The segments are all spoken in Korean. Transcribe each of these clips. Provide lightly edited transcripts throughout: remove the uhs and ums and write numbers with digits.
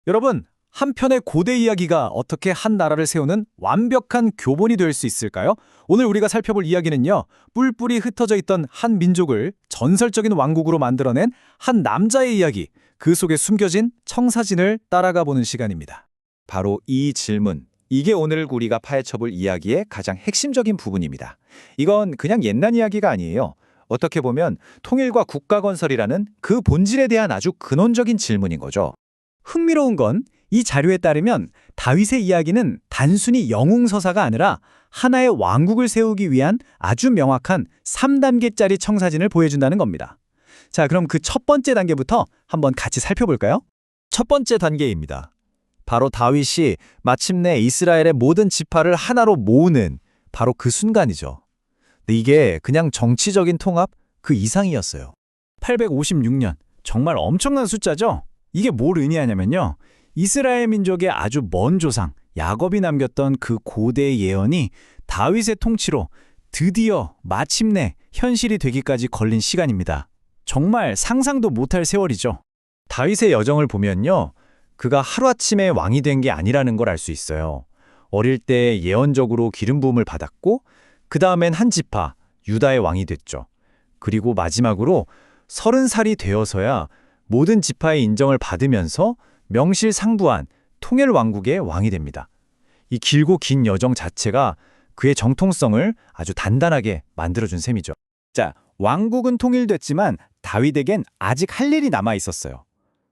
여러분, 한 편의 고대 이야기가 어떻게 한 나라를 세우는 완벽한 교본이 될 수 있을까요? 오늘 우리가 살펴볼 이야기는요, 뿔뿔이 흩어져 있던 한 민족을 전설적인 왕국으로 만들어낸 한 남자의 이야기, 그 속에 숨겨진 청사진을 따라가 보는 시간입니다. 바로 이 질문, 이게 오늘 우리가 파헤쳐볼 이야기의 가장 핵심적인 부분입니다. 이건 그냥 옛날 이야기가 아니에요. 어떻게 보면 통일과 국가 건설이라는 그 본질에 대한 아주 근원적인 질문인 거죠. 흥미로운 건 이 자료에 따르면 다윗의 이야기는 단순히 영웅서사가 아니라 하나의 왕국을 세우기 위한 아주 명확한 3단계짜리 청사진을 보여준다는 겁니다. 자, 그럼 그 첫 번째 단계부터 한번 같이 살펴볼까요? 첫 번째 단계입니다. 바로 다윗이 마침내 이스라엘의 모든 지파를 하나로 모으는 바로 그 순간이죠. 근데 이게 그냥 정치적인 통합 그 이상이었어요. 856년, 정말 엄청난 숫자죠? 이게 뭘 의미하냐면요, 이스라엘 민족의 아주 먼 조상 야곱이 남겼던 그 고대의 예언이 다윗의 통치로 드디어 마침내 현실이 되기까지 걸린 시간입니다. 정말 상상도 못할 세월이죠. 다윗의 여정을 보면요, 그가 하루아침에 왕이 된 게 아니라는 걸 알 수 있어요. 어릴 때 예언적으로 기름 부음을 받았고 그 다음엔 한 지파, 유다의 왕이 됐죠. 그리고 마지막으로 30살이 되어서야 모든 지파의 인정을 받으면서 명실상부한 통일왕국의 왕이 됩니다. 이 길고 긴 여정 자체가 그의 정통성을 아주 단단하게 만들어준 셈이죠. 자, 왕국은 통일됐지만 다윗에겐 아직 할 일이 남아 있었어요.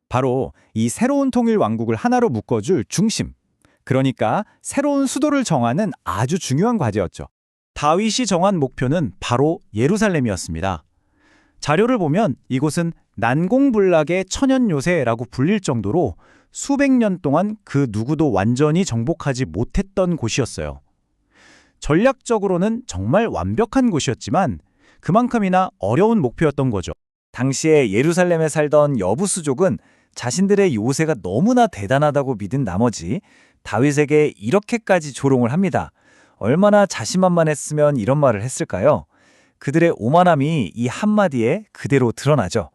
바로 이 새로운 통일 왕국을 하나로 묶어줄 중심, 그러니까 새로운 수도를 정하는 아주 중요한 과제였죠. 다윗이 정한 목표는 바로 예루살렘이었습니다. 자료를 보면 이곳은 난공불락의 천연 요새라고 불릴 정도로 수백 년 동안 그 누구도 완전히 정복하지 못했던 곳이었어요. 전략적으로는 정말 완벽한 곳이었지만 그만큼이나 어려운 목표였던 거죠. 당시에 예루살렘에 살던 여부수족은 자신들의 요새가 너무나 대단하다고 믿은 나머지 다윗에게 이렇게까지 조롱을 합니다. 얼마나 자신만만했으면 이런 말을 했을까요? 그들의 오만함이 이 한마디에 그대로 드러나죠.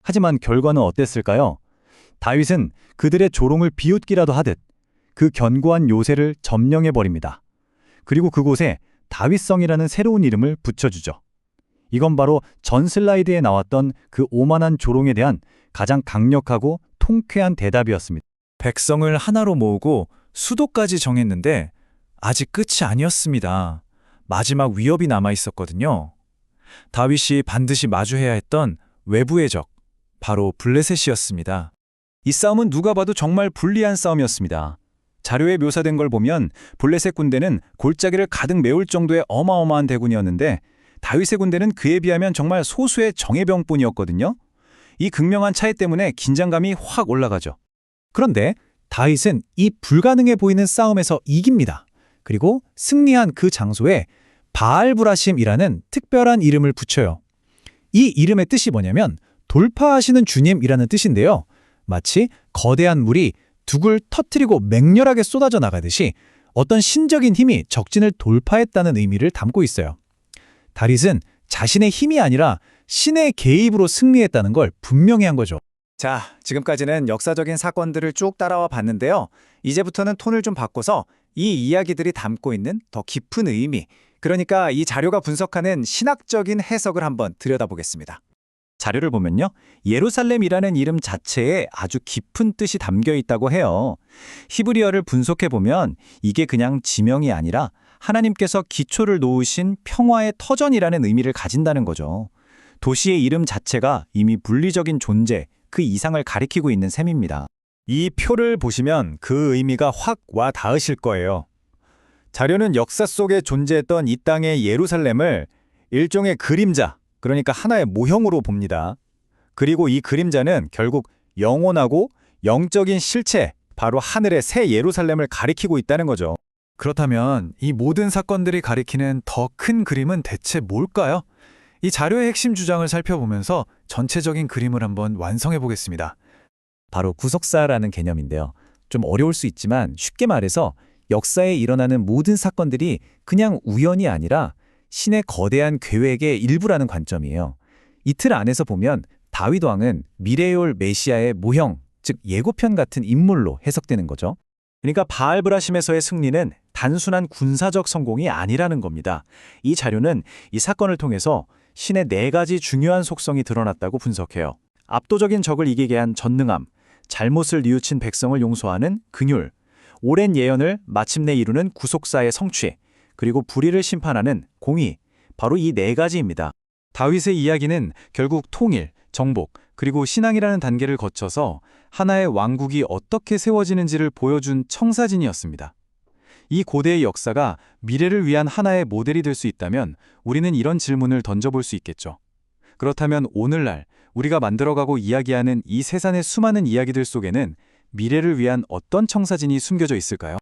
하지만 결과는 어땠을까요? 다윗은 그들의 조롱을 비웃기라도 하듯 그 견고한 요새를 점령해버립니다. 그리고 그곳에 다윗성이라는 새로운 이름을 붙여주죠. 이건 바로 전 슬라이드에 나왔던 그 오만한 조롱에 대한 가장 강력하고 통쾌한 대답이었습니다. 백성을 하나로 모으고 수도까지 정했는데 아직 끝이 아니었습니다. 마지막 위협이 남아 있었거든요. 다윗이 반드시 마주해야 했던 외부의 적, 바로 블레셋이었습니다. 이 싸움은 누가 봐도 정말 불리한 싸움이었습니다. 자료에 묘사된 걸 보면 블레셋 군대는 골짜기를 가득 메울 정도의 어마어마한 대군이었는데 다윗의 군대는 그에 비하면 정말 소수의 정예병뿐이었거든요. 이 극명한 차이 때문에 긴장감이 확 올라가죠. 그런데 다윗은 이 불가능해 보이는 싸움에서 이깁니다. 그리고 승리한 그 장소에 바알브라심이라는 특별한 이름을 붙여요. 이 이름의 뜻이 뭐냐면 돌파하시는 주님이라는 뜻인데요. 마치 거대한 물이 둑을 터뜨리고 맹렬하게 쏟아져 나가듯이 어떤 신적인 힘이 적진을 돌파했다는 의미를 담고 있어요. 다윗은 자신의 힘이 아니라 신의 개입으로 승리했다는 걸 분명히 한 거죠. 자, 지금까지는 역사적인 사건들을 쭉 따라와 봤는데요. 이제부터는 톤을 좀 바꿔서 이 이야기들이 담고 있는 더 깊은 의미, 그러니까 이 자료가 분석하는 신학적인 해석을 한번 들여다보겠습니다. 자료를 보면요, 예루살렘이라는 이름 자체에 아주 깊은 뜻이 담겨 있다고 해요. 히브리어를 분석해보면 이게 그냥 지명이 아니라 하나님께서 기초를 놓으신 평화의 터전이라는 의미를 가진다는 거죠. 도시의 이름 자체가 이미 물리적인 존재, 그 이상을 가리키고 있는 셈입니다. 이 표를 보시면 그 의미가 확 와 닿으실 거예요. 자료는 역사 속에 존재했던 이 땅의 예루살렘을 일종의 그림자, 그러니까 하나의 모형으로 봅니다. 그리고 이 그림자는 결국 영원하고 영적인 실체, 바로 하늘의 새 예루살렘을 가리키고 있다는 거죠. 그렇다면 이 모든 사건들이 가리키는 더 큰 그림은 대체 뭘까요? 이 자료의 핵심 주장을 살펴보면서 전체적인 그림을 한번 완성해 보겠습니다. 바로 구속사라는 개념인데요. 좀 어려울 수 있지만 쉽게 말해서 역사에 일어나는 모든 사건들이 그냥 우연이 아니라 신의 거대한 계획의 일부라는 관점이에요. 이 틀 안에서 보면 다윗 왕은 미래에 올 메시아의 모형, 즉 예고편 같은 인물로 해석되는 거죠. 그러니까 바알브라심에서의 승리는 단순한 군사적 성공이 아니라는 겁니다. 이 자료는 이 사건을 통해서 신의 4가지 중요한 속성이 드러났다고 분석해요. 압도적인 적을 이기게 한 전능함, 잘못을 뉘우친 백성을 용서하는 긍휼, 오랜 예언을 마침내 이루는 구속사의 성취, 그리고 불의를 심판하는 공의, 바로 이 4가지입니다. 다윗의 이야기는 결국 통일, 정복, 그리고 신앙이라는 단계를 거쳐서 하나의 왕국이 어떻게 세워지는지를 보여준 청사진이었습니다. 이 고대의 역사가 미래를 위한 하나의 모델이 될 수 있다면 우리는 이런 질문을 던져볼 수 있겠죠. 그렇다면 오늘날 우리가 만들어가고 이야기하는 이 세상의 수많은 이야기들 속에는 미래를 위한 어떤 청사진이 숨겨져 있을까요?